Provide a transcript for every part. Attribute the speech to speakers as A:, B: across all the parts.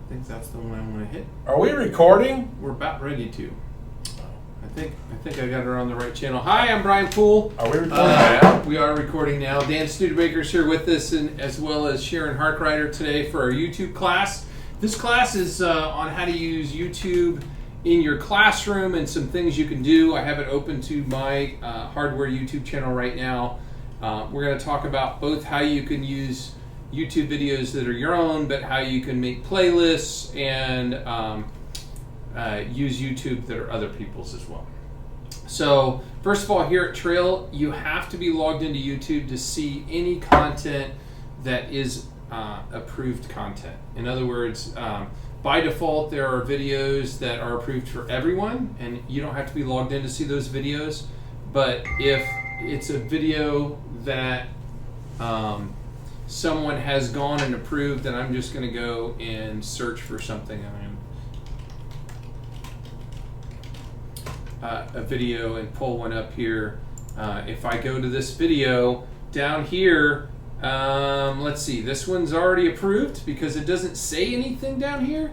A: I think that's the one I want to hit.
B: Are we recording?
A: We're about ready to. I think I got her on the right channel. Hi, I'm Brian Poole.
B: Are we recording now?
A: We are recording now. Dan Studebaker's here with us, and as well as Sharon Harkrider today for our YouTube class. This class is on how to use YouTube in your classroom and some things you can do. I have it open to my hardware YouTube channel right now. We're going to talk about both how you can use YouTube videos that are your own, but how you can make playlists and use YouTube that are other people's as well. So first of all, here at Trail, you have to be logged into YouTube to see any content that is approved content. In other words, by default, there are videos that are approved for everyone, and you don't have to be logged in to see those videos. But if it's a video that someone has gone and approved, then I'm just going to go and search for something. A video and pull one up here. If I go to this video down here, let's see, this one's already approved because it doesn't say anything down here.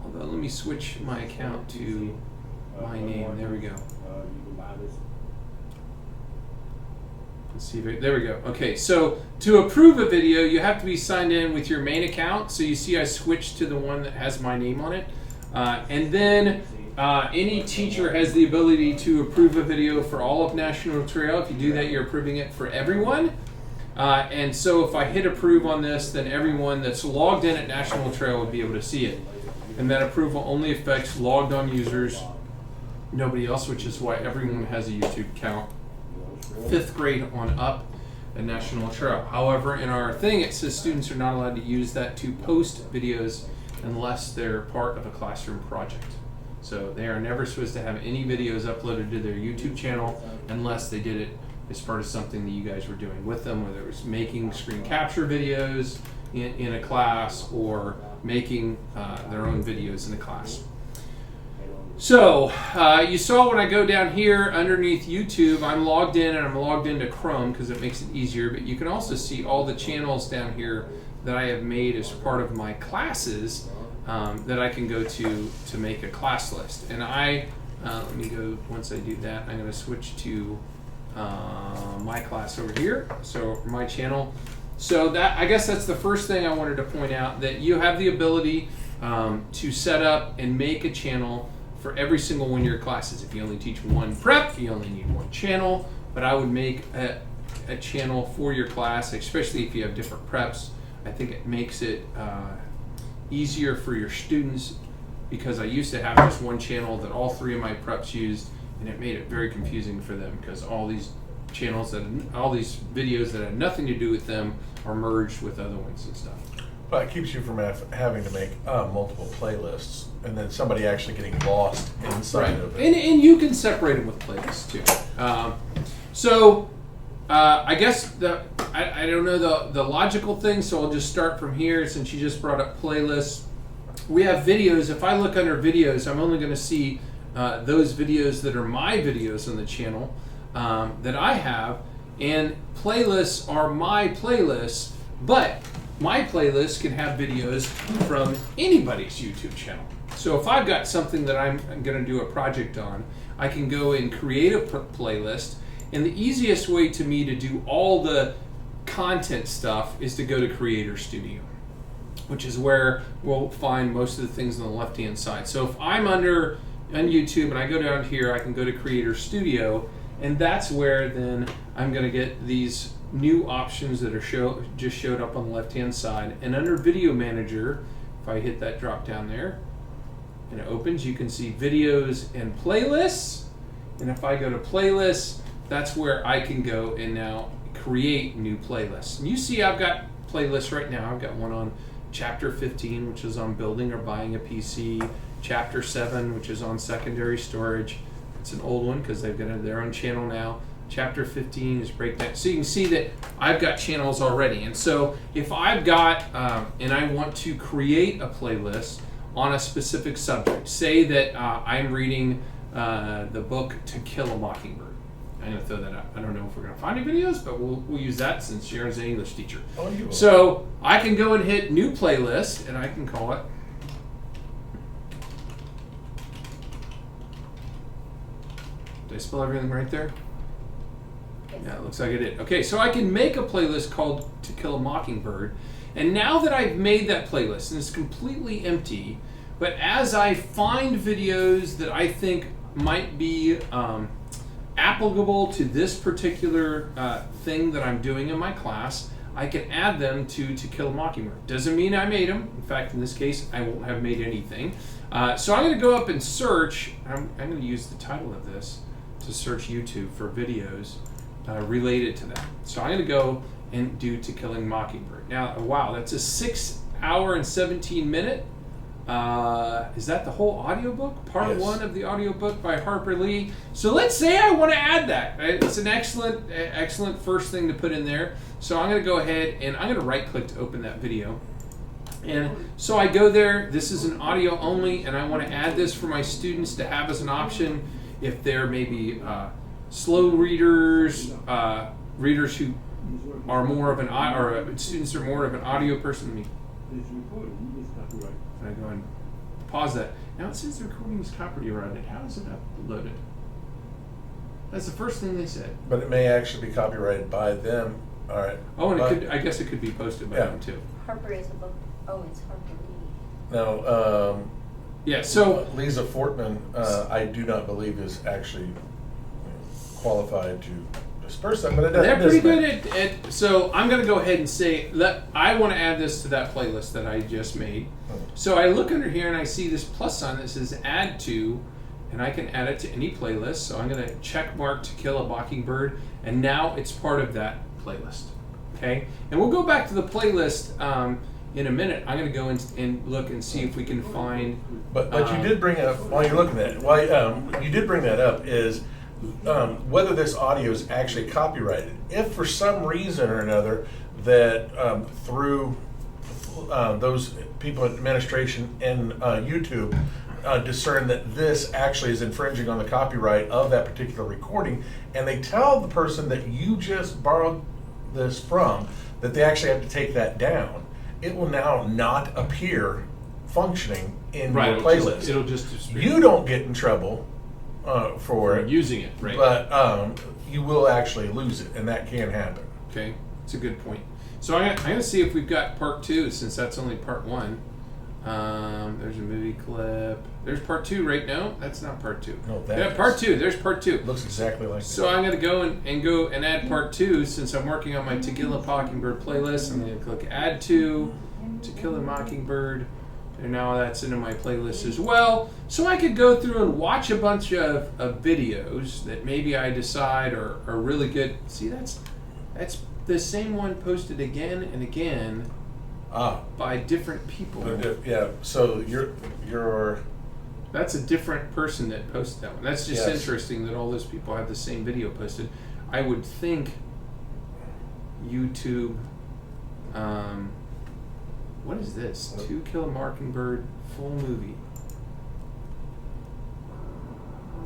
A: Although let me switch my account to my name. There we go. Let's see, there we go. Okay, so to approve a video, you have to be signed in with your main account. So you see I switched to the one that has my name on it. And then any teacher has the ability to approve a video for all of National Trail. If you do that, you're approving it for everyone. And so if I hit approve on this, then everyone that's logged in at National Trail would be able to see it. And that approval only affects logged on users, nobody else, which is why everyone has a YouTube account. 5th grade on up at National Trail. However, in our thing, it says students are not allowed to use that to post videos unless they're part of a classroom project. So they are never supposed to have any videos uploaded to their YouTube channel unless they did it as part of something that you guys were doing with them, whether it was making screen capture videos in a class or making their own videos in a class. So you saw when I go down here underneath YouTube, I'm logged in and I'm logged into Chrome because it makes it easier, but you can also see all the channels down here that I have made as part of my classes that I can go to make a class list. And let me go, once I do that, I'm going to switch to my class over here, so my channel. So that, I guess that's the first thing I wanted to point out, that you have the ability to set up and make a channel for every single one of your classes. If you only teach one prep, you only need one channel, but I would make a channel for your class, especially if you have different preps. I think it makes it easier for your students, because I used to have just one channel that all 3 of my preps used, and it made it very confusing for them because all these channels all these videos that had nothing to do with them are merged with other ones and stuff.
B: But it keeps you from having to make multiple playlists and then somebody actually getting lost inside of it.
A: And you can separate them with playlists too. I guess I don't know the logical thing, so I'll just start from here since you just brought up playlists. We have videos. If I look under videos, I'm only going to see those videos that are my videos on the channel that I have, and playlists are my playlists, but my playlist can have videos from anybody's YouTube channel. So if I've got something that I'm going to do a project on, I can go and create a playlist. And the easiest way to me to do all the content stuff is to go to Creator Studio, which is where we'll find most of the things on the left-hand side. So if I'm on YouTube and I go down here, I can go to Creator Studio, and that's where then I'm going to get these new options that are just showed up on the left-hand side. And under Video Manager, if I hit that drop down there, and it opens, you can see videos and playlists. And if I go to playlists, that's where I can go and now create new playlists. And you see I've got playlists right now. I've got one on Chapter 15, which is on building or buying a PC. Chapter 7, which is on secondary storage. It's an old one because they've got their own channel now. Chapter 15 is breakdown. So you can see that I've got channels already. And so if I've got, and I want to create a playlist on a specific subject, say that I'm reading the book To Kill a Mockingbird. I'm going to throw that out. I don't know if we're going to find any videos, but we'll use that since Sharon's an English teacher.
B: Oh, you will.
A: So I can go and hit new playlist, and I can call it Did I spell everything right there?
C: Yes.
A: Yeah, it looks like I did. Okay, so I can make a playlist called To Kill a Mockingbird. And now that I've made that playlist, and it's completely empty, but as I find videos that I think might be applicable to this particular thing that I'm doing in my class, I can add them to Kill a Mockingbird. Doesn't mean I made them. In fact, in this case, I won't have made anything. So I'm going to go up and search. I'm going to use the title of this to search YouTube for videos related to that. So I'm going to go and do To Killing Mockingbird. Now, wow, that's a 6 hour and 17 minute. Is that the whole audiobook? Part
B: Yes.
A: 1 of the audiobook by Harper Lee. So let's say I want to add that. Right? It's an excellent first thing to put in there. So I'm going to go ahead and I'm going to right click to open that video. And so I go there. This is an audio only, and I want to add this for my students to have as an option if they're maybe slow readers, readers who are more of an or students are more of an audio person. Let me. I go and pause that. Now it says the recording is copyrighted. How is it uploaded? That's the first thing they said.
B: But it may actually be copyrighted by them. All right.
A: Oh, and
B: But-
A: it could. I guess it could be posted by
B: Yeah.
A: them too.
C: Harper is a book. Oh, it's Harper Lee.
B: Now,
A: Yeah. So
B: Lisa Fortman, I do not believe is actually qualified to disperse that, but it doesn't.
A: they're pretty
B: doesn't
A: good
B: matter.
A: at. So I'm going to go ahead and say that I want to add this to that playlist that I just made. So I look under here and I see this plus sign that says Add To, and I can add it to any playlist. So I'm going to check mark To Kill a Mockingbird, and now it's part of that playlist. Okay, and we'll go back to the playlist in a minute. I'm going to go and look and see if we can find.
B: But you did bring up, while you're looking at it, you did bring that up, is whether this audio is actually copyrighted. If for some reason or another that through those people at administration and YouTube discern that this actually is infringing on the copyright of that particular recording, and they tell the person that you just borrowed this from that they actually have to take that down, it will now not appear functioning in your playlist.
A: It'll just
B: You don't get in trouble for it,
A: using it, right?
B: but you will actually lose it, and that can happen.
A: Okay, it's a good point. So I'm going to see if we've got part 2, since that's only part 1. There's a movie clip. There's part 2, right? No, that's not part 2.
B: No, that
A: yeah,
B: is.
A: part 2. There's part 2.
B: It looks exactly like
A: So
B: that.
A: I'm going to go and add part 2, since I'm working on my To Kill a Mockingbird playlist. I'm going to click Add To Kill a Mockingbird, and now that's into my playlist as well. So I could go through and watch a bunch of videos that maybe I decide are really good. See, that's the same one posted again and again by different people.
B: Yeah. So you're
A: That's a different person that posted that one. That's just
B: Yes.
A: interesting that all those people have the same video posted. I would think YouTube. What is this? To Kill a Mockingbird full movie.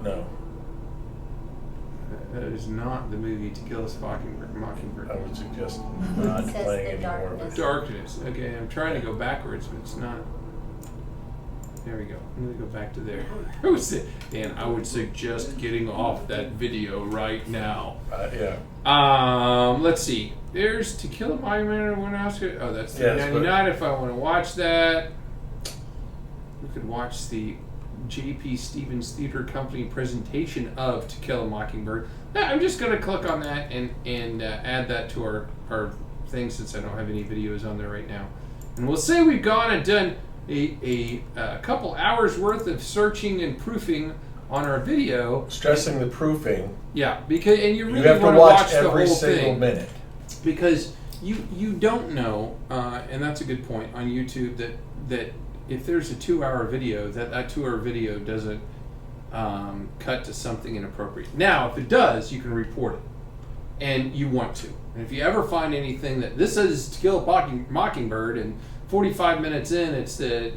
B: no.
A: That is not the movie To Kill a Mockingbird.
B: I would suggest not
C: It says
B: playing
C: The
B: any more of it.
C: Darkness.
A: Darkness. Okay, I'm trying to go backwards, but it's not. There we go. I'm going to go back to there. Dan, I would suggest getting off that video right now.
B: Yeah.
A: Let's see. There's To Kill a Mockingbird. What else? Oh, that's
B: Yes,
A: $3.99 if I want to watch that. We could watch the J.P. Stevens Theater Company presentation of To Kill a Mockingbird. Yeah, I'm just going to click on that and add that to our thing, since I don't have any videos on there right now. And we'll say we've gone and done a couple hours worth of searching and proofing on our video.
B: Stressing the proofing.
A: Yeah, because and you really
B: You have to
A: want to
B: watch
A: the
B: every
A: whole
B: single
A: thing,
B: minute.
A: because you don't know, and that's a good point on YouTube, that if there's a 2-hour video, that 2-hour video doesn't cut to something inappropriate. Now, if it does, you can report it, and you want to. And if you ever find anything that this is To Kill a Mockingbird, and 45 minutes in, it's the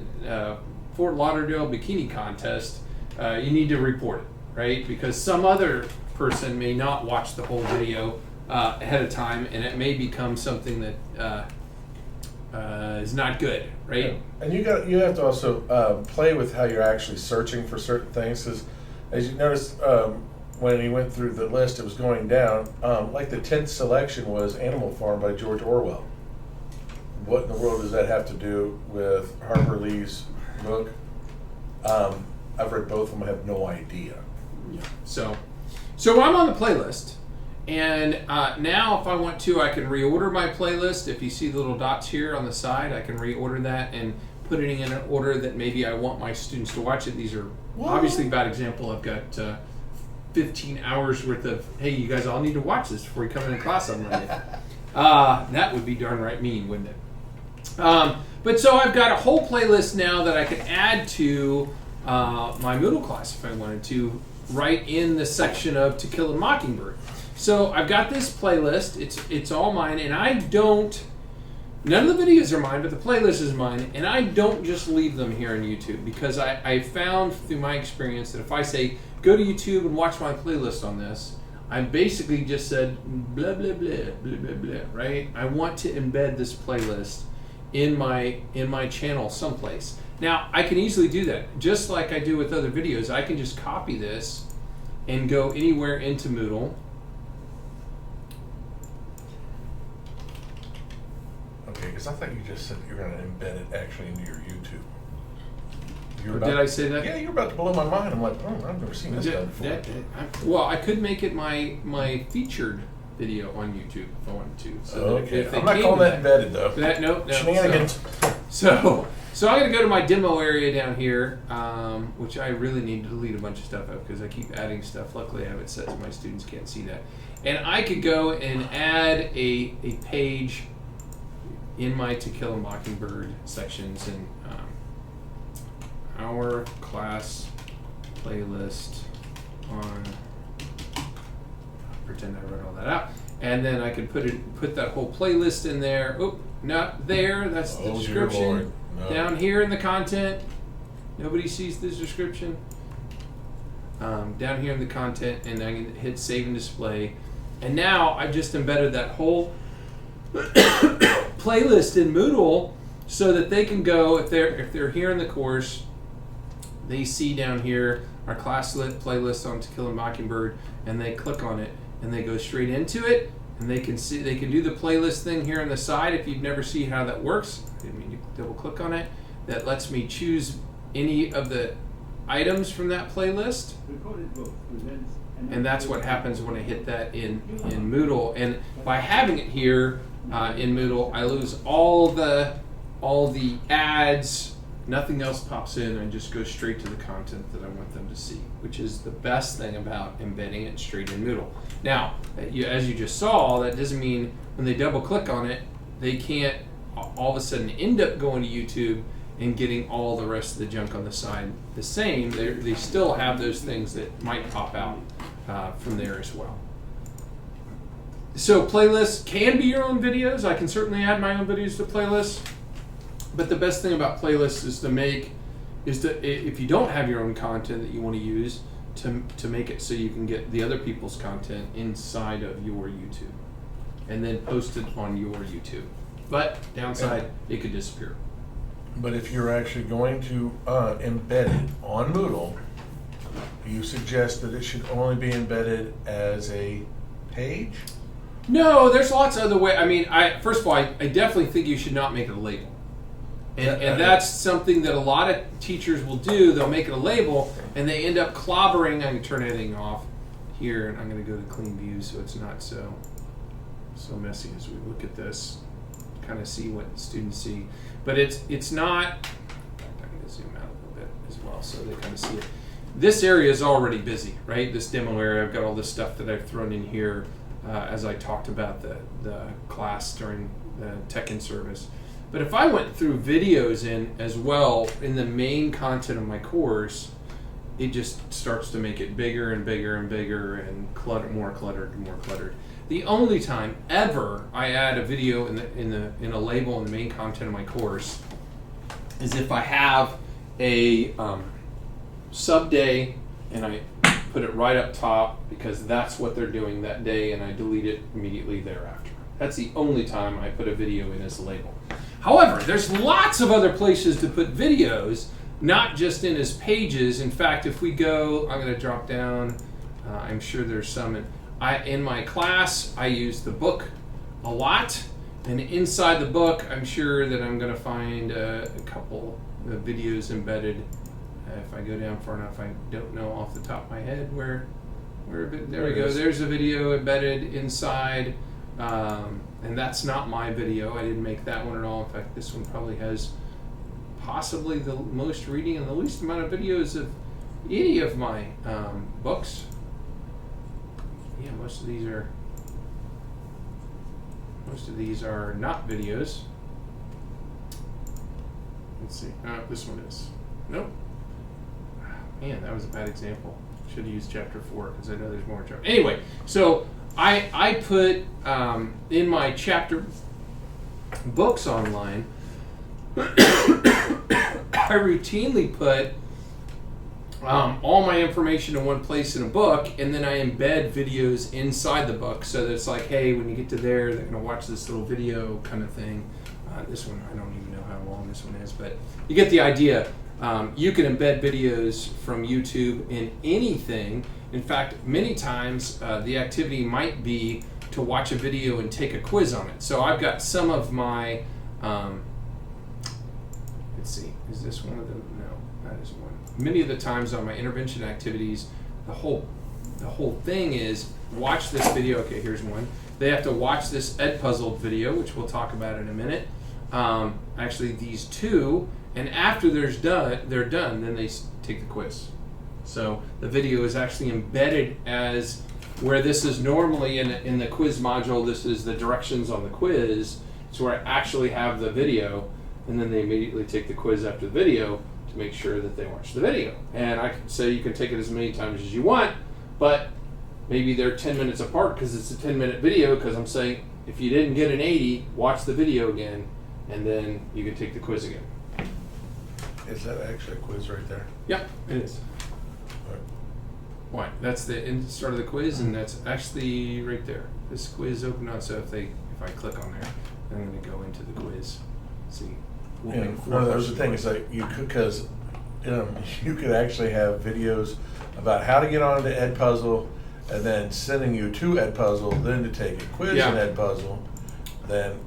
A: Fort Lauderdale bikini contest, you need to report it, right? Because some other person may not watch the whole video ahead of time, and it may become something that is not good, right?
B: Yeah. And you have to also play with how you're actually searching for certain things, because as you notice, when he went through the list, it was going down. Like the 10th selection was Animal Farm by George Orwell. What in the world does that have to do with Harper Lee's book? I've read both of them. I have no idea.
A: Yeah. So I'm on the playlist, and now if I want to, I can reorder my playlist. If you see the little dots here on the side, I can reorder that and put it in an order that maybe I want my students to watch it. These are obviously a bad example. I've got 15 hours worth of, hey, you guys all need to watch this before you come into class on Monday. That would be darn right mean, wouldn't it? But so I've got a whole playlist now that I can add to my Moodle class if I wanted to, right in the section of To Kill a Mockingbird. So I've got this playlist. It's all mine, and none of the videos are mine, but the playlist is mine, and I don't just leave them here on YouTube, because I found through my experience that if I say, go to YouTube and watch my playlist on this, I basically just said blah, blah, blah, blah, blah, blah, right? I want to embed this playlist in my channel someplace. Now, I can easily do that. Just like I do with other videos, I can just copy this and go anywhere into Moodle.
B: Okay, because I thought you just said you were going to embed it actually into your YouTube.
A: Did I say that?
B: Yeah, you're about to blow my mind. I'm like, oh, I've never seen this done before.
A: Well, I could make it my featured video on YouTube if I wanted to. So
B: okay, I'm not calling that embedded though.
A: No.
B: Shenanigans.
A: So I'm going to go to my demo area down here, which I really need to delete a bunch of stuff out because I keep adding stuff. Luckily, I have it set so my students can't see that. And I could go and add a page in my To Kill a Mockingbird sections and our class playlist on. Pretend I wrote all that out, and then I can put that whole playlist in there. Oh, not there. That's the description. No. Down here in the content, nobody sees this description. Down here in the content, and I can hit save and display. And now I've just embedded that whole playlist in Moodle, so that they can go if they're here in the course. They see down here our class playlist on To Kill a Mockingbird, and they click on it, and they go straight into it, and they can do the playlist thing here on the side. If you've never seen how that works, I didn't mean to double click on it. That lets me choose any of the items from that playlist, and that's what happens when I hit that in Moodle. And by having it here in Moodle, I lose all the ads. Nothing else pops in, and just goes straight to the content that I want them to see, which is the best thing about embedding it straight in Moodle. Now, as you just saw, that doesn't mean when they double click on it, they can't all of a sudden end up going to YouTube and getting all the rest of the junk on the side the same. They still have those things that might pop out from there as well. So playlists can be your own videos. I can certainly add my own videos to playlists. But the best thing about playlists is if you don't have your own content that you want to use, to make it so you can get the other people's content inside of your YouTube, and then post it on your YouTube. But downside, it could disappear.
B: But if you're actually going to embed it on Moodle, you suggest that it should only be embedded as a page?
A: No, there's lots of other ways. I mean, first of all, I definitely think you should not make it a label. And that's something that a lot of teachers will do. They'll make it a label, and they end up clobbering. I can turn everything off here, and I'm going to go to clean view so it's not so messy as we look at this. Kind of see what students see. But it's not. In fact, I'm going to zoom out a little bit as well so they kind of see it. This area is already busy, right? This demo area, I've got all this stuff that I've thrown in here as I talked about the class during the tech in service. But if I went through videos in as well in the main content of my course, it just starts to make it bigger and bigger and bigger and more cluttered and more cluttered. The only time ever I add a video in a label in the main content of my course is if I have a sub day and I put it right up top because that's what they're doing that day, and I delete it immediately thereafter. That's the only time I put a video in as a label. However, there's lots of other places to put videos, not just in as pages. In fact, if we go, I'm going to drop down, I'm sure there's some in my class. I use the book a lot, and inside the book I'm sure that I'm going to find a couple of videos embedded. If I go down far enough, I don't know off the top of my head where there we go. There's a video embedded inside, and that's not my video. I didn't make that one at all. In fact, this one probably has possibly the most reading and the least amount of videos of any of my books. Yeah, most of these are not videos. Let's see. This one is. Nope. Man, that was a bad example. Should have used chapter 4 because I know there's more chapter. Anyway, so I put in my chapter books online. I routinely put all my information in one place in a book, and then I embed videos inside the book so that it's like, hey, when you get to there, they're going to watch this little video kind of thing. This one, I don't even know how long this one is, but you get the idea. You can embed videos from YouTube in anything. In fact, many times the activity might be to watch a video and take a quiz on it. So I've got some of my, let's see, is this one of them? No, that is one. Many of the times on my intervention activities, the whole thing is watch this video. Okay, here's one. They have to watch this Edpuzzled video, which we'll talk about in a minute. Actually, these two, and after they're done, then they take the quiz. So the video is actually embedded as where this is normally in the quiz module. This is the directions on the quiz. It's where I actually have the video, and then they immediately take the quiz after the video to make sure that they watch the video. And I can say you can take it as many times as you want, but maybe they're 10 minutes apart because it's a 10-minute video, because I'm saying if you didn't get an 80, watch the video again, and then you can take the quiz again.
B: Is that actually a quiz right there?
A: Yep, it is. Why? That's the start of the quiz, and that's actually right there. This quiz open on. So if I click on there, I'm going to go into the quiz. See.
B: Yeah, one of those things like you could, because you could actually have videos about how to get onto Edpuzzle, and then sending you to Edpuzzle, then to take a quiz in Edpuzzle, then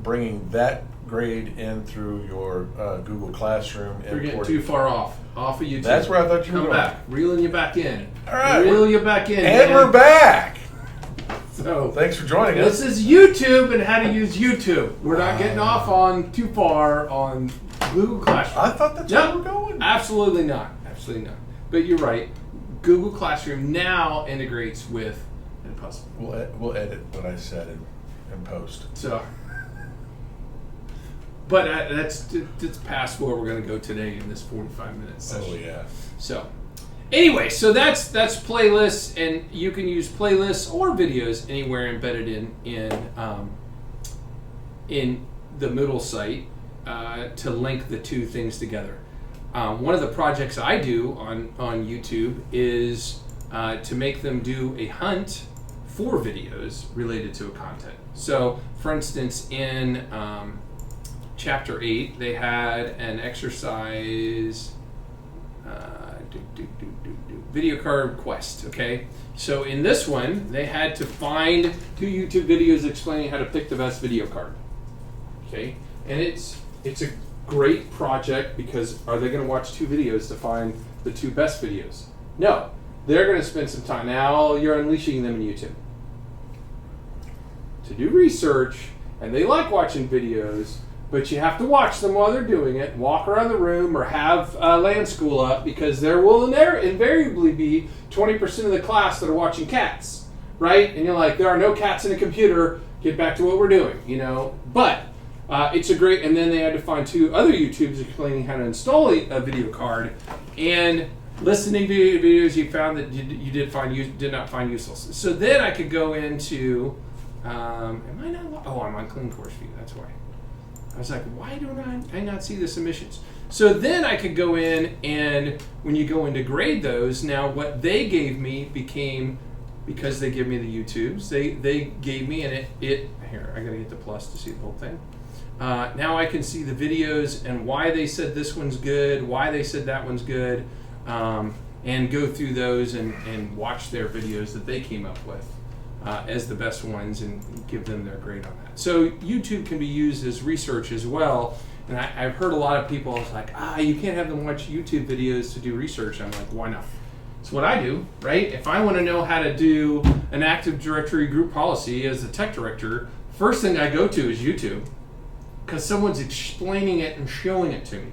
B: bringing that grade in through your Google Classroom.
A: You're getting too far off of YouTube.
B: That's where I thought you were
A: going. Come back, reeling you back in.
B: All right,
A: reel you back in,
B: and
A: man.
B: We're back.
A: So
B: thanks for joining us.
A: This is YouTube and how to use YouTube. We're not getting off on too far on Google Classroom.
B: I thought that's where we're going.
A: Absolutely not. Absolutely not. But you're right. Google Classroom now integrates with Edpuzzle.
B: We'll edit what I said in post.
A: So, but that's past where we're going to go today in this 45-minute session.
B: Oh yeah.
A: So, anyway, so that's playlists, and you can use playlists or videos anywhere embedded in the Moodle site to link the two things together. One of the projects I do on YouTube is to make them do a hunt for videos related to a content. So, for instance, in Chapter 8, they had an exercise, video card quest, okay? So in this one, they had to find 2 YouTube videos explaining how to pick the best video card, okay? And it's a great project, because are they going to watch 2 videos to find the 2 best videos? No, they're going to spend some time. Now you're unleashing them in YouTube to do research, and they like watching videos, but you have to watch them while they're doing it, walk around the room, or have land school up, because there will invariably be 20% of the class that are watching cats, right? And you're like, there are no cats in a computer, get back to what we're doing, But it's a great, and then they had to find 2 other YouTubes explaining how to install a video card, and listening to videos you found that you did not find useful. So then I could go into, am I not? Oh, I'm on Clean Course View, that's why. I was like, why don't I not see the submissions? So then I could go in, and when you go in to grade those, now what they gave me became, because they give me the YouTubes, they gave me, and it here, I gotta get the plus to see the whole thing. Now I can see the videos and why they said this one's good, why they said that one's good, and go through those and watch their videos that they came up with as the best ones and give them their grade on that. So YouTube can be used as research as well. And I've heard a lot of people like, you can't have them watch YouTube videos to do research. I'm like, why not? It's what I do, right? If I want to know how to do an Active Directory group policy as a tech director, first thing I go to is YouTube, because someone's explaining it and showing it to me,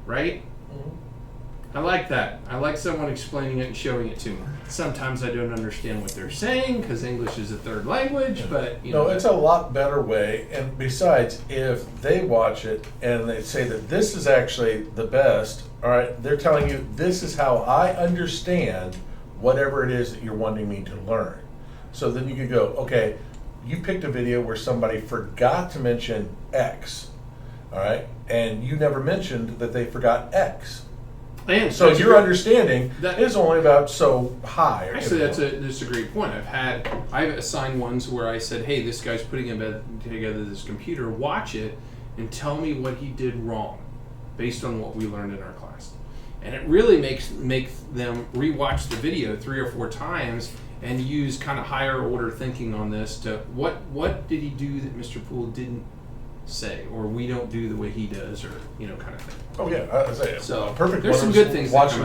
A: right? I like that. I like someone explaining it and showing it to me. Sometimes I don't understand what they're saying because English is a third language, but you know.
B: No, it's a lot better way. And besides, if they watch it and they say that this is actually the best, all right, they're telling you this is how I understand whatever it is that you're wanting me to learn. So then you could go, okay, you picked a video where somebody forgot to mention X, all right, and you never mentioned that they forgot X.
A: And
B: so your understanding is only about so high.
A: Actually, that's a great point. I've assigned ones where I said, hey, this guy's putting together this computer, watch it and tell me what he did wrong based on what we learned in our class. And it really makes them rewatch the video 3 or 4 times and use kind of higher order thinking on this to what did he do that Mr. Poole didn't say, or we don't do the way he does, or kind of thing.
B: Oh yeah, I say
A: so
B: perfect.
A: There's some good things.
B: Watching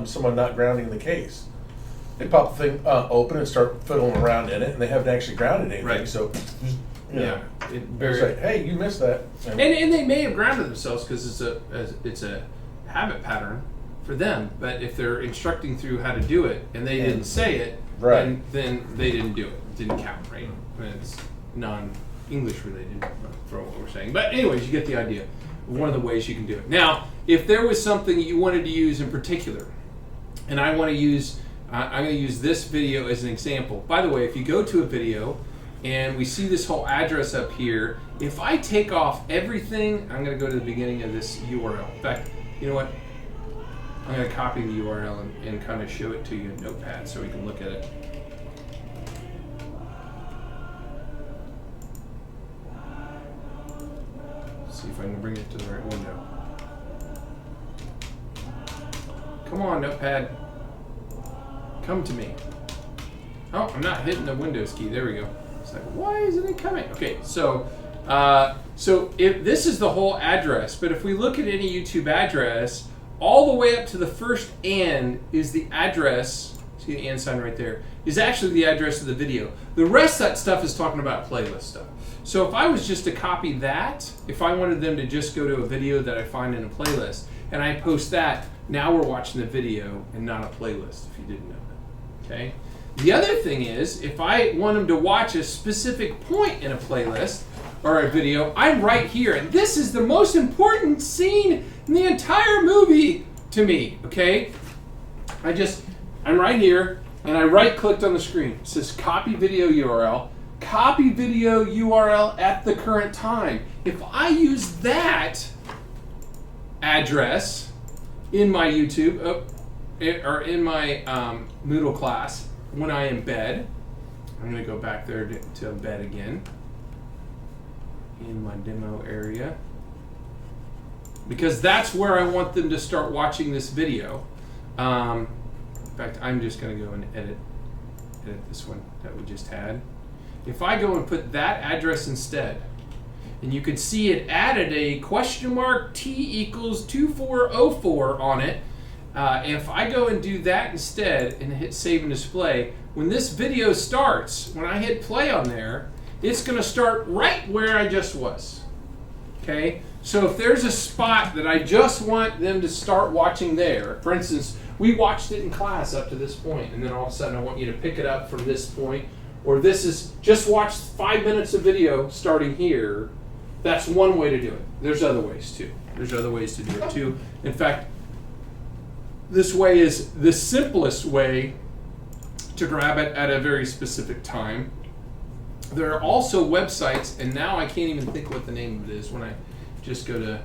B: someone not grounding the case, they pop the thing open and start fiddling around in it, and they haven't actually grounded anything.
A: Right.
B: So
A: yeah,
B: it's like, hey, you missed that.
A: And they may have grounded themselves because it's a habit pattern for them. But if they're instructing through how to do it and they didn't say it,
B: right,
A: then they didn't do it. It didn't count, right? It's non-English related from what we're saying. But anyways, you get the idea. One of the ways you can do it. Now, if there was something you wanted to use in particular, and I want to use, I'm going to use this video as an example. By the way, if you go to a video and we see this whole address up here, if I take off everything, I'm going to go to the beginning of this URL. In fact, you know what? I'm going to copy the URL and kind of show it to you in Notepad so we can look at it. See if I can bring it to the right window. Come on, Notepad. Come to me. Oh, I'm not hitting the Windows key. There we go. It's like, why isn't it coming? Okay, so if this is the whole address, but if we look at any YouTube address, all the way up to the first "and" is the address. See the "and" sign right there? Is actually the address of the video. The rest of that stuff is talking about playlist stuff. So if I was just to copy that, if I wanted them to just go to a video that I find in a playlist, and I post that, now we're watching the video and not a playlist, if you didn't know that. Okay? The other thing is, if I want them to watch a specific point in a playlist or a video, I'm right here. And this is the most important scene in the entire movie to me. Okay? I'm right here, and I right-clicked on the screen. It says copy video URL. Copy video URL at the current time. If I use that address in my YouTube or in my Moodle class when I embed, I'm going to go back there to embed again in my demo area, because that's where I want them to start watching this video. In fact, I'm just going to go and edit this one that we just had. If I go and put that address instead, and you can see it added a $T = 2404 on it. If I go and do that instead and hit save and display, when this video starts, when I hit play on there, it's going to start right where I just was. Okay? So if there's a spot that I just want them to start watching there, for instance, we watched it in class up to this point, and then all of a sudden I want you to pick it up from this point, or this is just watch 5 minutes of video starting here. That's one way to do it. There's other ways too. There's other ways to do it too. In fact, this way is the simplest way to grab it at a very specific time. There are also websites, and now I can't even think what the name of it is when I just go to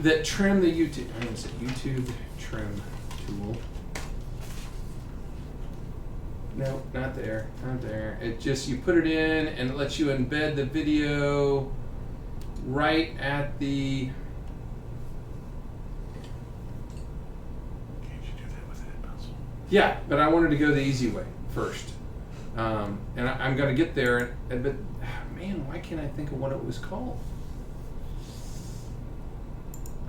A: that trim the YouTube. I think it's a YouTube trim tool. No, not there, not there. It just, you put it in and it lets you embed the video right at the.
B: Can't you do that with Edpuzzle?
A: Yeah, but I wanted to go the easy way first. And I'm going to get there, but man, why can't I think of what it was called?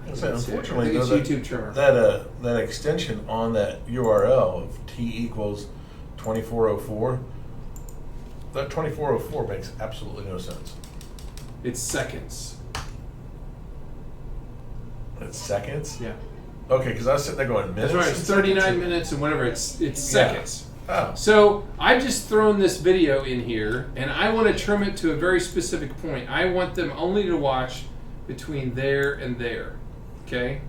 B: Unfortunately,
A: I think
B: though,
A: it's YouTube Trimmer.
B: that extension on that URL of t=2404, that 2404 makes absolutely no sense.
A: It's seconds.
B: It's seconds?
A: Yeah.
B: Okay, because I was sitting there going minutes.
A: That's right. It's 39 minutes and whatever. It's seconds.
B: Oh.
A: So I've just thrown this video in here, and I want to trim it to a very specific point. I want them only to watch between there and there. Okay?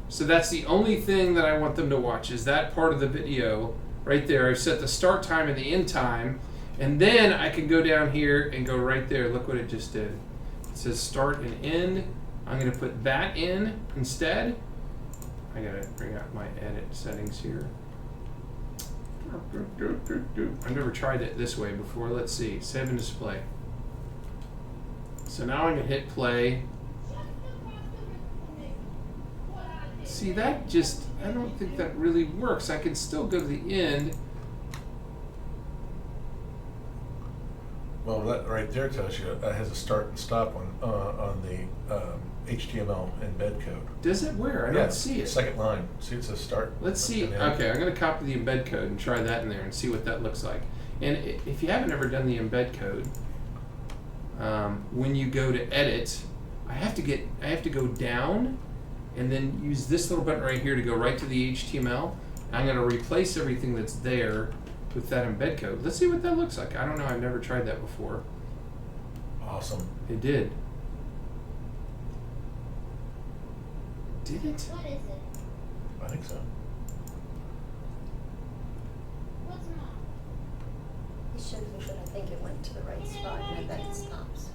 A: So that's the only thing that I want them to watch, is that part of the video right there. I've set the start time and the end time, and then I can go down here and go right there. Look what it just did. It says start and end. I'm going to put that in instead. I got to bring out my edit settings here. I've never tried it this way before. Let's see. Save and display. So now I'm going to hit play. See, that just, I don't think that really works. I can still go to the end.
B: Well, that right there tells you that has a start and stop on the HTML embed code.
A: Does it where? I don't see it.
B: Second line. See, it says start.
A: Let's see.
B: and end.
A: Okay, I'm going to copy the embed code and try that in there and see what that looks like. And if you haven't ever done the embed code, when you go to edit, I have to go down and then use this little button right here to go right to the HTML. I'm going to replace everything that's there with that embed code. Let's see what that looks like. I don't know. I've never tried that before.
B: Awesome.
A: It did. Did it?
C: What is it?
B: I think so.
C: What's wrong? It shows me that I think it went to the right spot and I bet it stops.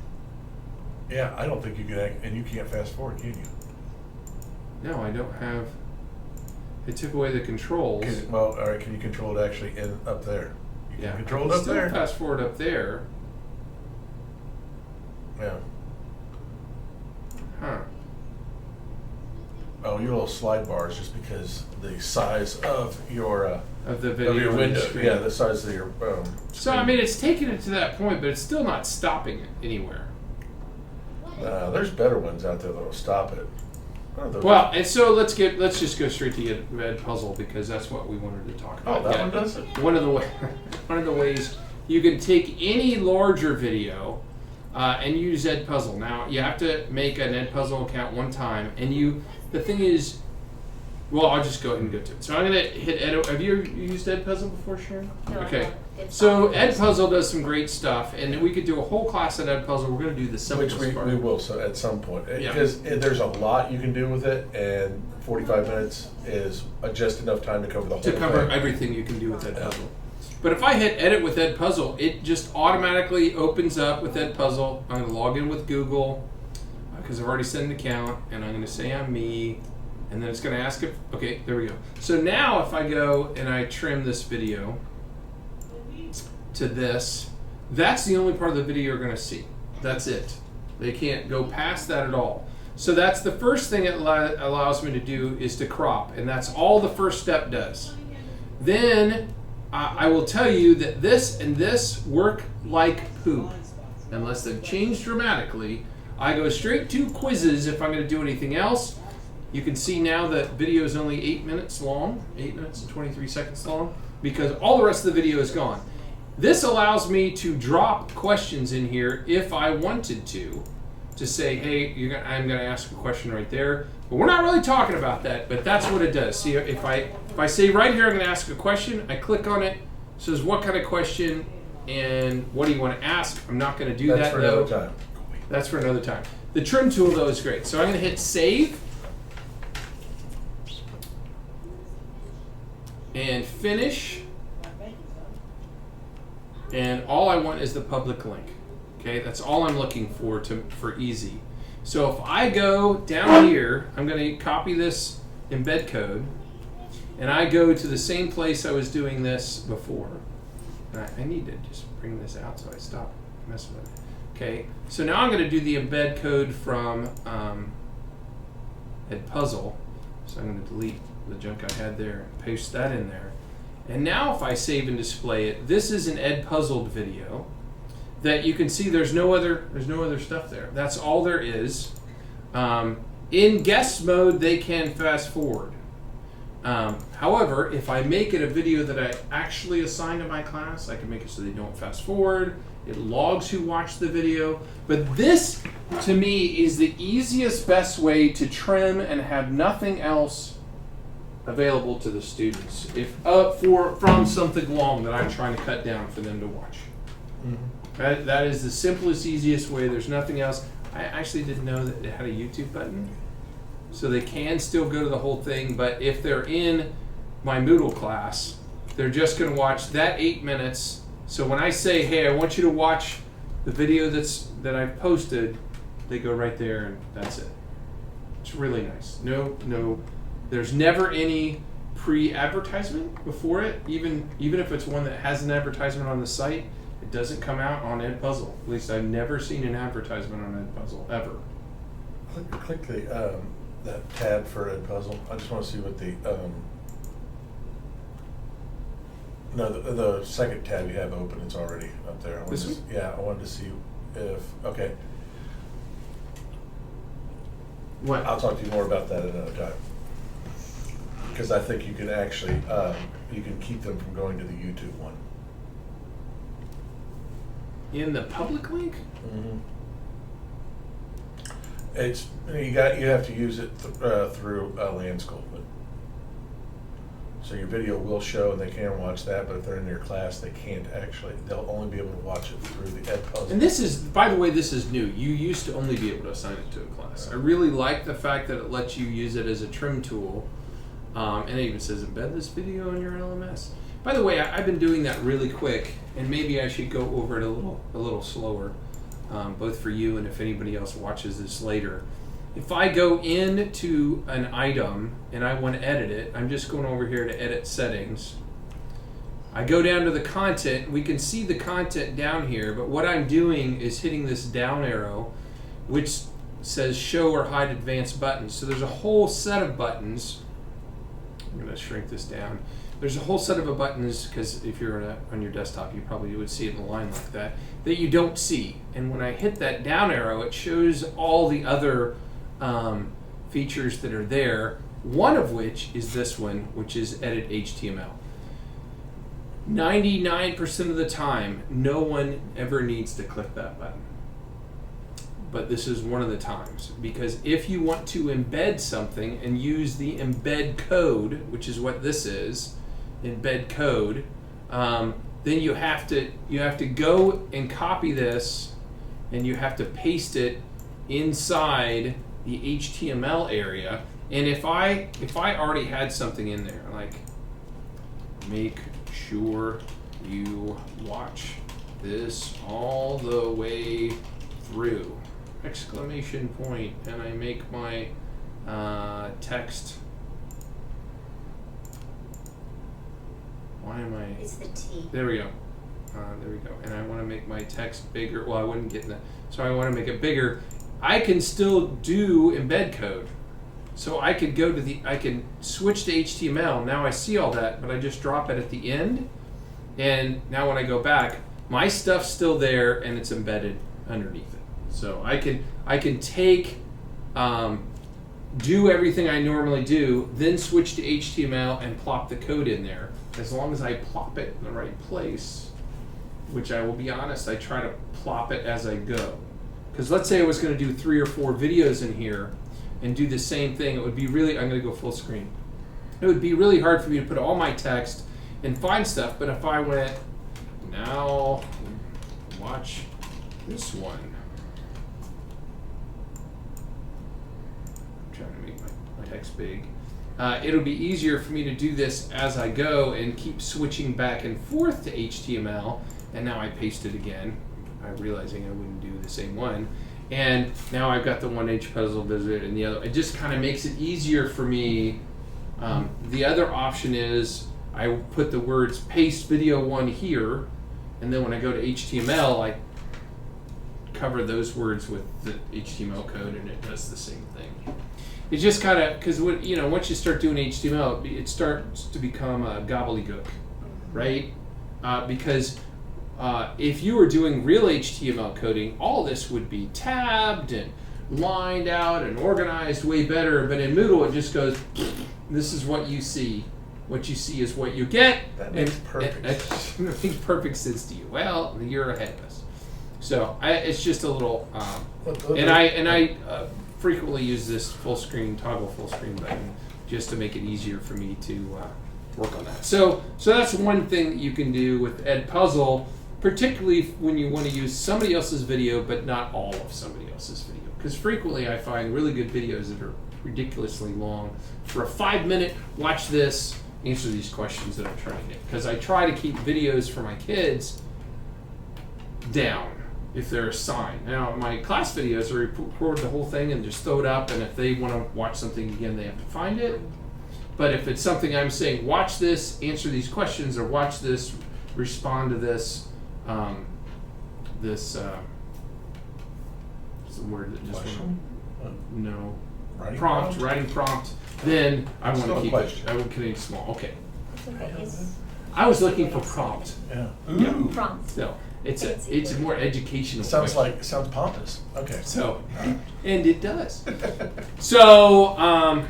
B: Yeah, I don't think you can, and you can't fast forward, can you?
A: No, I don't have. It took away the controls.
B: Well, all right. Can you control it actually up there? You can control it up
A: still
B: there.
A: Fast forward up there.
B: Yeah.
A: Huh.
B: Oh, your little slide bars, just because the size of your
A: Of the video.
B: of your
A: on the
B: window.
A: screen.
B: Yeah, the size of your.
A: So I mean, it's taking it to that point, but it's still not stopping it anywhere.
B: There's better ones out there that'll stop it.
A: Well, and so let's just go straight to Edpuzzle, because that's what we wanted to talk about.
B: Oh, that one does it.
A: One of the ways you can take any larger video and use Edpuzzle. Now you have to make an Edpuzzle account one time, and the thing is, well, I'll just go ahead and go to it. So I'm going to hit Ed. Have you used Edpuzzle before, Sharon?
C: No, I
A: Okay.
C: haven't. It's
A: So
C: not.
A: Edpuzzle does some great stuff, and we could do a whole class on Edpuzzle. We're going to do the simplest
B: Which
A: part.
B: we will at some point.
A: Yeah.
B: Because there's a lot you can do with it, and 45 minutes is just enough time to cover the whole
A: To cover
B: thing.
A: everything you can do with Edpuzzle. But if I hit edit with Edpuzzle, it just automatically opens up with Edpuzzle. I'm going to log in with Google because I've already set an account, and I'm going to say I'm me, and then it's going to ask if, okay, there we go. So now if I go and I trim this video to this, that's the only part of the video you're going to see. That's it. They can't go past that at all. So that's the first thing it allows me to do, is to crop, and that's all the first step does. Then I will tell you that this and this work like poop, unless they've changed dramatically. I go straight to quizzes if I'm going to do anything else. You can see now that video is only 8 minutes long, 8 minutes and 23 seconds long, because all the rest of the video is gone. This allows me to drop questions in here if I wanted to say, hey, I'm going to ask a question right there. But we're not really talking about that, but that's what it does. See, if I say right here I'm going to ask a question, I click on it, it says what kind of question and what do you want to ask. I'm not going to do
B: That's
A: that
B: for
A: though.
B: another time.
A: That's for another time. The trim tool though is great. So I'm going to hit save and finish. and all I want is the public link. Okay, that's all I'm looking for easy. So if I go down here, I'm going to copy this embed code, and I go to the same place I was doing this before. And I need to just bring this out so I stop messing with it. Okay, so now I'm going to do the embed code from Edpuzzle. So I'm going to delete the junk I had there and paste that in there. And now if I save and display it, this is an Edpuzzled video that you can see there's no other stuff there. That's all there is. In guest mode, they can fast forward. However, if I make it a video that I actually assign to my class, I can make it so they don't fast forward. It logs who watched the video. But this, to me, is the easiest, best way to trim and have nothing else available to the students from something long that I'm trying to cut down for them to watch. Mm-hmm. That is the simplest, easiest way. There's nothing else. I actually didn't know that it had a YouTube button. So they can still go to the whole thing, but if they're in my Moodle class, they're just going to watch that 8 minutes. So when I say, hey, I want you to watch the video that I've posted, they go right there and that's it. It's really nice. No, there's never any pre-advertisement before it. Even if it's one that has an advertisement on the site, it doesn't come out on Edpuzzle. At least I've never seen an advertisement on Edpuzzle, ever.
B: Click the that tab for Edpuzzle. I just want to see what the second tab you have open. It's already up there. I wanted to see if
A: What?
B: I'll talk to you more about that another time, because I think you can actually you can keep them from going to the YouTube one.
A: In the public link?
B: Mm-hmm. It's you have to use it through Land School, so your video will show and they can watch that. But if they're in your class, they can't actually. They'll only be able to watch it through the Edpuzzle.
A: And this is, by the way, this is new. You used to only be able to assign it to a class. I really like the fact that it lets you use it as a trim tool, and it even says embed this video in your LMS. By the way, I've been doing that really quick, and maybe I should go over it a little slower. Both for you and if anybody else watches this later. If I go into an item and I want to edit it, I'm just going over here to edit settings. I go down to the content. We can see the content down here, but what I'm doing is hitting this down arrow, which says show or hide advanced buttons. So there's a whole set of buttons. I'm going to shrink this down. There's a whole set of buttons, because if you're on your desktop, you probably would see it in a line like that you don't see. And when I hit that down arrow, it shows all the other features that are there, one of which is this one, which is Edit HTML. 99% of the time, no one ever needs to click that button. But this is one of the times, because if you want to embed something and use the embed code, which is what this is, embed code, then you have to go and copy this, and you have to paste it inside the HTML area. And if I already had something in there, like make sure you watch this all the way through, exclamation point, and I make my text. Why am I?
C: It's the T.
A: There we go. There we go. And I want to make my text bigger. Well, I wouldn't get that. So I want to make it bigger. I can still do embed code. So I could I can switch to HTML. Now I see all that, but I just drop it at the end. And now when I go back, my stuff's still there and it's embedded underneath it. So I can take, do everything I normally do, then switch to HTML and plop the code in there. As long as I plop it in the right place, which I will be honest, I try to plop it as I go. Because let's say I was going to do 3 or 4 videos in here and do the same thing, it would be really, I'm going to go full screen. It would be really hard for me to put all my text and find stuff, but if I went, now watch this one. I'm trying to make my text big. It'll be easier for me to do this as I go and keep switching back and forth to HTML, and now I paste it again. I'm realizing I wouldn't do the same one. And now I've got the 1H puzzle visit and the other. It just kind of makes it easier for me. The other option is I put the words paste video 1 here, and then when I go to HTML, I cover those words with the HTML code, and it does the same thing. It's just kind of, because once you start doing HTML, it starts to become a gobbledygook, right? Because if you were doing real HTML coding, all this would be tabbed and lined out and organized way better. But in Moodle, it just goes, this is what you see. What you see is what you get.
B: That makes perfect sense.
A: It makes perfect sense to you. Well, you're ahead of us. So it's just a little, and I frequently use this toggle full screen button just to make it easier for me to work on that. So that's one thing that you can do with Edpuzzle, particularly when you want to use somebody else's video, but not all of somebody else's video. Because frequently I find really good videos that are ridiculously long. For a 5-minute, watch this, answer these questions that I'm trying to get. Because I try to keep videos for my kids down if they're assigned. Now, my class videos, I record the whole thing and just throw it up, and if they want to watch something again, they have to find it. But if it's something I'm saying, watch this, answer these questions, or watch this, respond to this, what's the word that just
B: Question?
A: No.
B: Writing
A: Writing prompt, then I want
B: Still
A: to
B: a
A: keep
B: question.
A: it. I would keep it small. Okay.
C: It's okay. It's
A: I was looking for prompt.
B: Yeah.
A: Yeah.
B: Ooh.
C: prompt.
A: No, it's a more educational
B: Sounds
A: question.
B: sounds pompous. Okay.
A: So, and it does. So,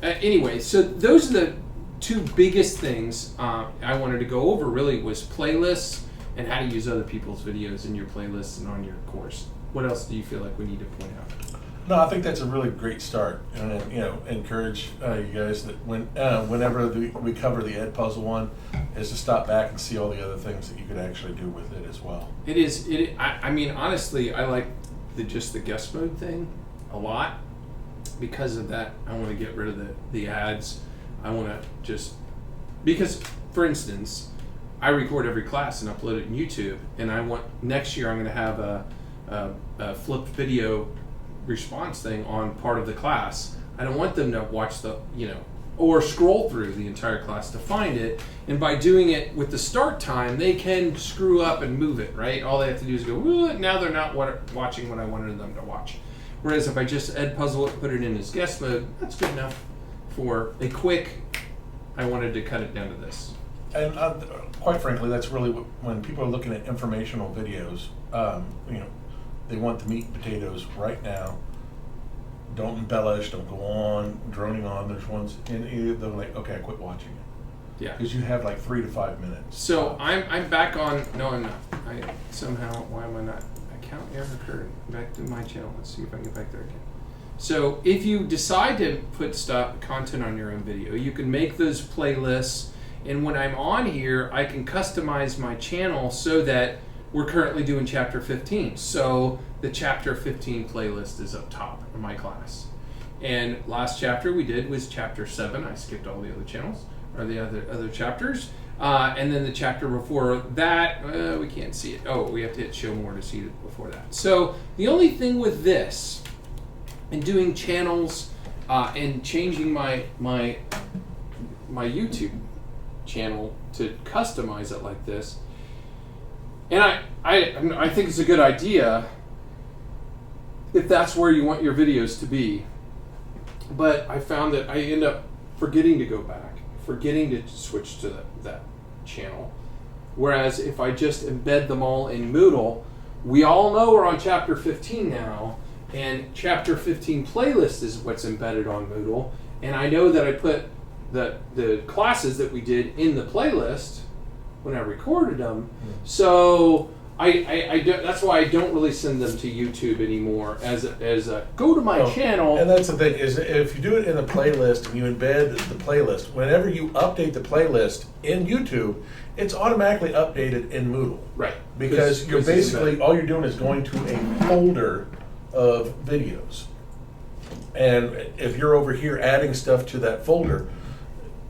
A: anyway, so those are the two biggest things I wanted to go over. Really, was playlists and how to use other people's videos in your playlists and on your course. What else do you feel like we need to point out?
B: No, I think that's a really great start, and encourage you guys that whenever we cover the Edpuzzle one, is to stop back and see all the other things that you could actually do with it as well.
A: It is. I mean, honestly, I like the guest mode thing a lot because of that. I want to get rid of the ads. I want to because, for instance, I record every class and upload it in YouTube, and next year I'm going to have a flipped video response thing on part of the class. I don't want them to watch or scroll through the entire class to find it. And by doing it with the start time, they can screw up and move it, right? All they have to do is go, now they're not watching what I wanted them to watch. Whereas if I just Edpuzzle it, put it in as guest mode, that's good enough for a quick, I wanted to cut it down to this.
B: And quite frankly, that's really when people are looking at informational videos. They want the meat and potatoes right now. Don't embellish. Don't go on droning on. There's ones, and they're like, okay, I quit watching it.
A: Yeah.
B: Because you have like 3 to 5 minutes.
A: So I'm back on. No, I'm not. Why am I not? Account error occurred. Back to my channel. Let's see if I can get back there again. So if you decide to put content on your own video, you can make those playlists. And when I'm on here, I can customize my channel so that we're currently doing chapter 15. So the chapter 15 playlist is up top in my class. And last chapter we did was chapter 7. I skipped all the other channels, or the other chapters. And then the chapter before that, we can't see it. Oh, we have to hit show more to see it before that. So the only thing with this, and doing channels and changing my YouTube channel to customize it like this, and I think it's a good idea if that's where you want your videos to be. But I found that I end up forgetting to go back, forgetting to switch to that channel. Whereas if I just embed them all in Moodle, we all know we're on chapter 15 now, and chapter 15 playlist is what's embedded on Moodle. And I know that I put the classes that we did in the playlist when I recorded them. So I that's why I don't really send them to YouTube anymore as a go to my channel.
B: And that's the thing, is if you do it in the playlist and you embed the playlist, whenever you update the playlist in YouTube, it's automatically updated in Moodle.
A: Right.
B: Because you're basically, all you're doing is going to a folder of videos. And if you're over here adding stuff to that folder,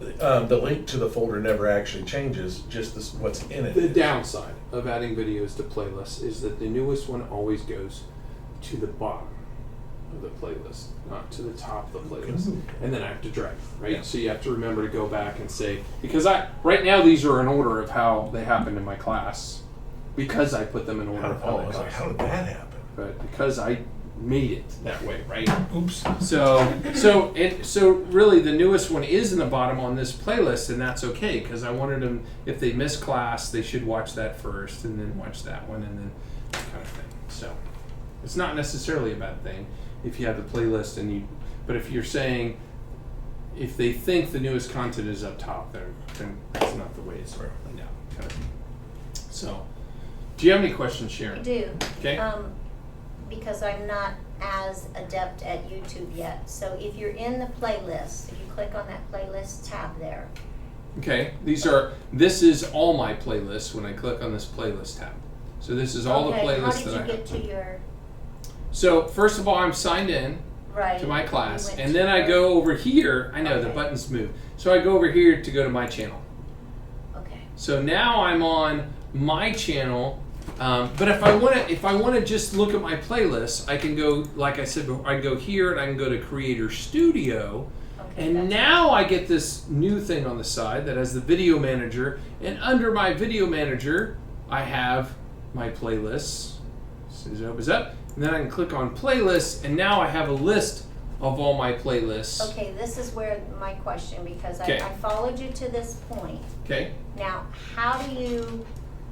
B: the link to the folder never actually changes, just what's in it.
A: The downside of adding videos to playlists is that the newest one always goes to the bottom of the playlist, not to the top of the playlist. And then I have to drag, right?
B: Yeah.
A: So you have to remember to go back and say, because right now these are in order of how they happened in my class, because I put them in order of how
B: I
A: they
B: was like, how
A: happened.
B: did that happen?
A: But because I made it that way, right?
B: Oops.
A: So really the newest one is in the bottom on this playlist, and that's okay, because I wanted them, if they miss class, they should watch that first and then watch that one and then kind of thing. So it's not necessarily a bad thing if you have the playlist but if you're saying, if they think the newest content is up top, then that's not the way it's laid out, kind of thing. So, do you have any questions, Sharon?
C: I do.
A: Okay.
C: Because I'm not as adept at YouTube yet. So if you're in the playlist, if you click on that playlist tab there.
A: Okay, this is all my playlists when I click on this playlist tab. So this is all the playlists that I have.
C: How did you get to your...
A: So first of all, I'm signed in to my class, and then I go over here. I know the buttons move. So I go over here to go to my channel.
C: Okay.
A: So now I'm on my channel, but if I want to just look at my playlist, I can go, like I said before, I can go here and I can go to Creator Studio.
C: Okay,
A: And now I get this new thing on the side that has the video manager, and under my video manager, I have my playlists. As soon as it opens up, and then I can click on playlists, and now I have a list of all my playlists.
C: Okay, this is where my question, because
A: Okay.
C: I followed you to this point.
A: Okay.
C: Now, how do you,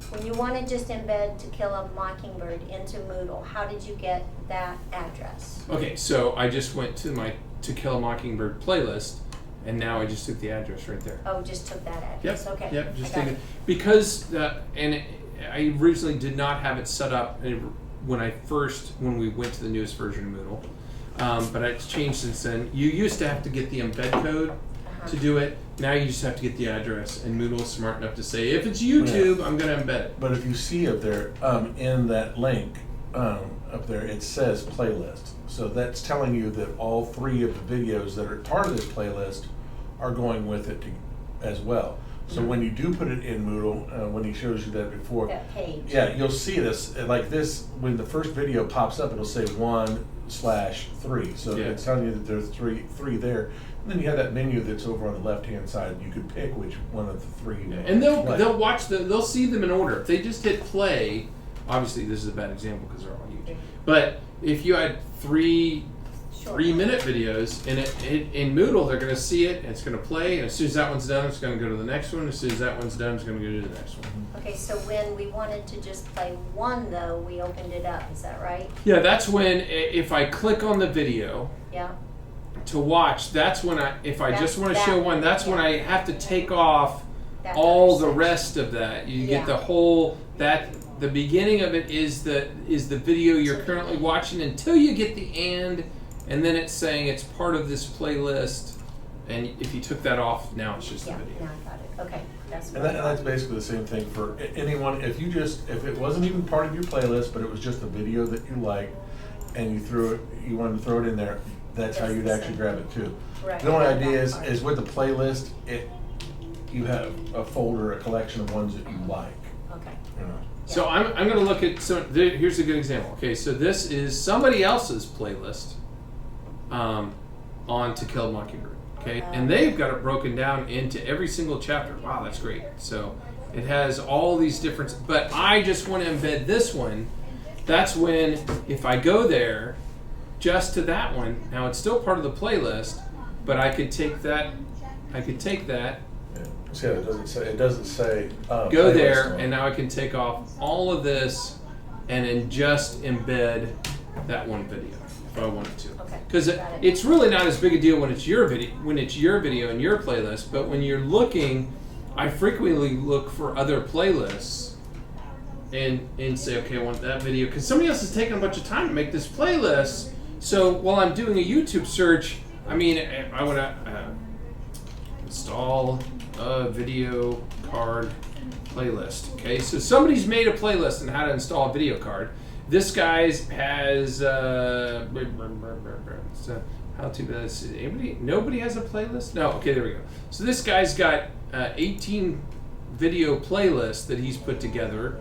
C: when you want to just embed To Kill a Mockingbird into Moodle, how did you get that address?
A: Okay, so I just went to my To Kill a Mockingbird playlist, and now I just took the address right there.
C: Oh, just took that address.
A: Yep.
C: Okay.
A: Yep. Just
C: I got
A: take it because I originally did not have it set up when we went to the newest version of Moodle, but it's changed since then. You used to have to get the embed code to do it. Now you just have to get the address, and Moodle is smart enough to say, if it's YouTube, I'm going to embed it.
B: But if you see up there, in that link, up there, it says playlist. So that's telling you that all three of the videos that are part of this playlist are going with it as well. So when you do put it in Moodle, when he shows you that before,
C: that page.
B: yeah, you'll see this, like this, when the first video pops up, it'll say 1/3. So
A: Yeah.
B: it's telling you that there's three there. And then you have that menu that's over on the left-hand side. You could pick which one of the three you want.
A: And
B: to play.
A: they'll see them in order. If they just hit play, obviously this is a bad example because they're all on YouTube. But if you had three 3-minute videos in Moodle, they're going to see it, and it's going to play, and as soon as that one's done, it's going to go to the next one. As soon as that one's done, it's going to go to the next one.
C: Okay, so when we wanted to just play one, though, we opened it up. Is that right?
A: Yeah, that's when, if I click on the video
C: Yeah.
A: to watch, that's when if I just want to show one, that's when I have to take off
C: That
A: all
C: other
A: the
C: section.
A: rest of that. You
C: Yeah.
A: get the whole, the beginning of it is the video you're currently watching until you get the and then it's saying it's part of this playlist, and if you took that off, now it's just
C: Yeah,
A: the video.
C: now I got it. Okay, that's
B: And that's basically the same thing for anyone. If it wasn't even part of your playlist, but it was just a video that you liked, and you wanted to throw it in there, that's how
C: That's
B: you'd
C: the
B: actually
C: same.
B: grab it too.
C: Right.
B: The only idea
C: That
B: is
C: part.
B: with the playlist, you have a folder, a collection of ones that you like.
C: Okay.
B: You know.
A: So I'm going to look at, here's a good example. Okay, so this is somebody else's playlist on To Kill a Mockingbird. Okay, and they've got it broken down into every single chapter. Wow, that's great. So it has all these different, but I just want to embed this one. That's when, if I go there, just to that one, now it's still part of the playlist, but I could take that,
B: Yeah. See, it doesn't say.
A: go
B: playlist
A: there,
B: on it.
A: and now I can take off all of this and then just embed that one video if I wanted to.
C: Okay.
A: Because
C: Got it.
A: it's really not as big a deal when it's your video in your playlist, but when you're looking, I frequently look for other playlists and say, okay, I want that video, because somebody else has taken a bunch of time to make this playlist. So while I'm doing a YouTube search, I want to install a video card playlist. Okay, so somebody's made a playlist on how to install a video card, This guy's has so how to nobody has a playlist? No, okay, there we go. So this guy's got 18 video playlists that he's put together.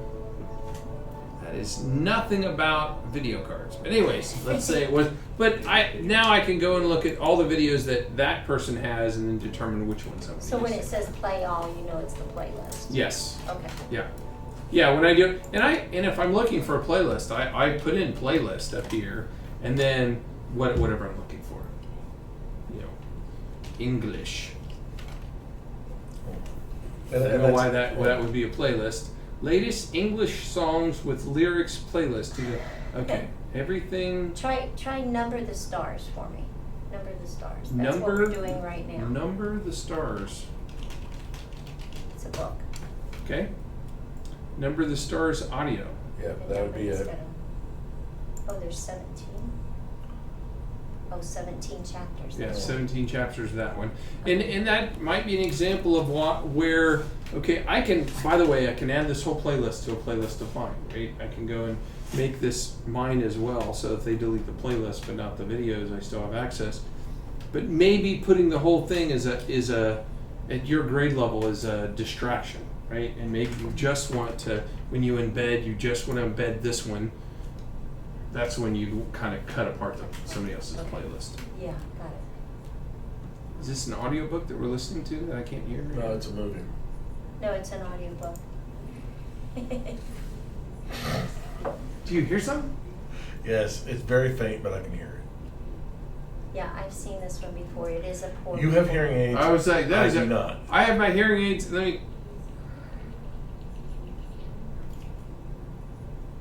A: That is nothing about video cards. But anyways, let's say it was. But now I can go and look at all the videos that person has and then determine which ones I'm going to use.
C: So when it says play all, you know it's the playlist.
A: Yes.
C: Okay.
A: Yeah. Yeah, when I do, and if I'm looking for a playlist, I put in playlist up here, and then whatever I'm looking for. You know, English. I don't know why that would be a playlist. Latest English songs with lyrics playlist. Okay, everything.
C: Try number the stars for me. Number the stars. That's what we're doing right now.
A: Number the stars.
C: It's a book.
A: Okay. Number the stars audio.
B: Yeah, that would be it.
C: Oh, there's 17. Oh, 17 chapters.
A: Yeah, 17 chapters of that one. And that might be an example of where, okay, I can, by the way, I can add this whole playlist to a playlist of mine, right? I can go and make this mine as well, so if they delete the playlist but not the videos, I still have access. But maybe putting the whole thing is at your grade level is a distraction, right? And maybe you just want to, when you embed, you just want to embed this one. That's when you kind of cut apart somebody else's playlist.
C: Yeah, got it.
A: Is this an audiobook that we're listening to that I can't hear?
B: No, it's a movie.
C: No, it's an audiobook.
A: Do you hear something?
B: Yes, it's very faint, but I can hear it.
C: Yeah, I've seen this one before. It is a poor.
B: You have hearing aids.
A: I was like,
B: I do not.
A: I have my hearing aids.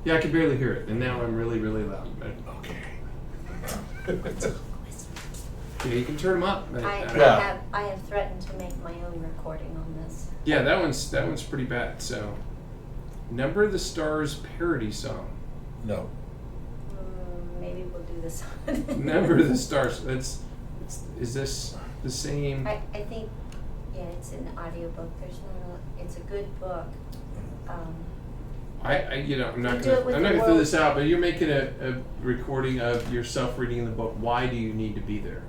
A: Yeah, I can barely hear it, and now I'm really, really loud.
B: Okay.
A: Yeah, you can turn them up.
C: I have threatened to make my own recording on this.
A: Yeah, that one's pretty bad. So, Number the Stars parody song.
B: No.
C: Maybe we'll do this one.
A: Number the Stars. Is this the same?
C: I think, yeah, it's an audiobook. It's a good book.
A: I'm not gonna throw this out, but you're making a recording of yourself reading the book. Why do you need to be there?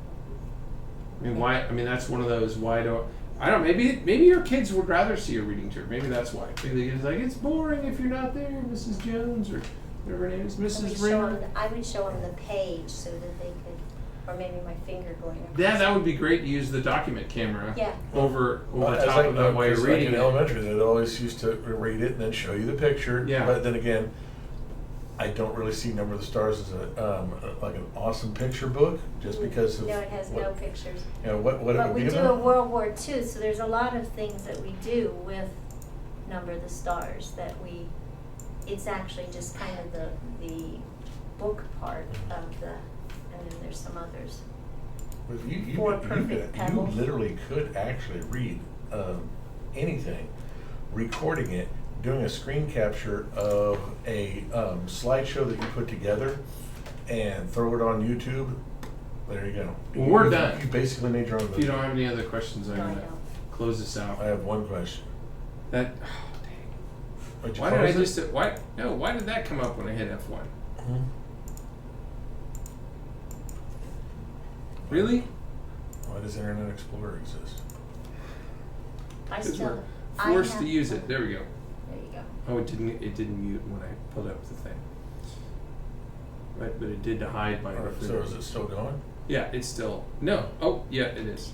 A: I mean, why? I mean, that's one of those. Why don't? I don't. Maybe your kids would rather see a reading tour. Maybe that's why. Maybe it's like it's boring if you're not there, Mrs. Jones or whatever her name is, Mrs. Raymond.
C: I would show them the page so that they could, or maybe my finger going across.
A: Yeah, that would be great to use the document camera.
C: Yeah.
A: Over top of them while you're reading
B: in
A: it.
B: elementary, they always used to read it and then show you the picture.
A: Yeah.
B: But then again, I don't really see Number of the Stars as like an awesome picture book, just because of.
C: No, it has no pictures.
B: You know, what it
C: But
B: would
C: we
B: be
C: do
B: about?
C: a World War II, so there's a lot of things that we do with Number the Stars that it's actually just kind of the book part of and then there's some others.
B: You literally could actually read anything, recording it, doing a screen capture of a slideshow that you put together, and throw it on YouTube. There you go.
A: Well, we're done.
B: You basically made your own.
A: If you don't have any other questions, I'm
C: No, I
A: gonna
C: don't.
A: close this out.
B: I have one question.
A: Dang. Why did I just? Why did that come up when I hit F1?
B: Hmm?
A: Really?
B: Why does Internet Explorer exist?
A: Because we're forced to use it. There we go.
C: There you go.
A: Oh, it didn't mute when I pulled up the thing. Right, but it did to hide my.
B: So is it still going?
A: Yeah, it's still no. Oh, yeah, it is.